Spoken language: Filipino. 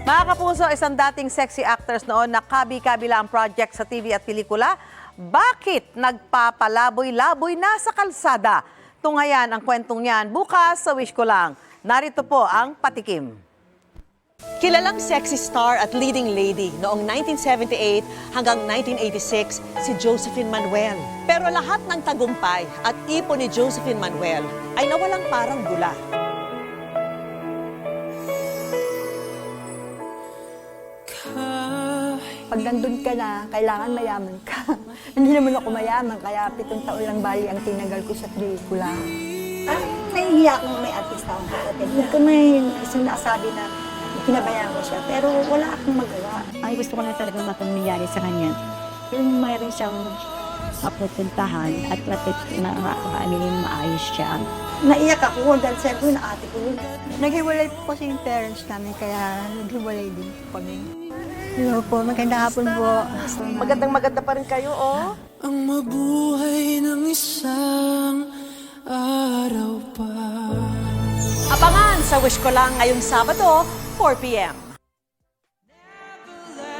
Mga kapuso, isang dating sexy actress noon na kabi-kabila ang project sa TV at pelikula. Bakit nagpapalaboy-laboy na sa kalsada? Tunghayan ang kwentong yan bukas sa Wish Ko Lang. Narito po ang patikim. Kilalang sexy star at leading lady noong 1978 hanggang 1986 si Josephine Manuel. Pero lahat ng tagumpay at ipon ni Josephine Manuel ay nawalang parang bula. Pag nandun ka na, kailangan mayaman ka. Hindi naman ako mayaman, kaya 7 taon lang bali ang tinagal ko sa pelikula. Nahihiya akong may artista akong kapatid. Hindi ko may sinasabi na pinabayaan ko siya, pero wala akong magawa. Ang gusto ko na talaga mapangyayari sa kanya, yung mayroon siyang mapupuntahan at makakaaminin maayos siya. Naiyak ako dahil siyempre na ate ko yun. Naghiwalay po kasi yung parents namin, kaya naghiwalay din po kami. Hello po, magandang hapon po. Magandang-maganda pa rin kayo, oh. Ang mabuhay ng isang araw pa. Abangan sa Wish Ko Lang ngayong Sabado, 4 p.m.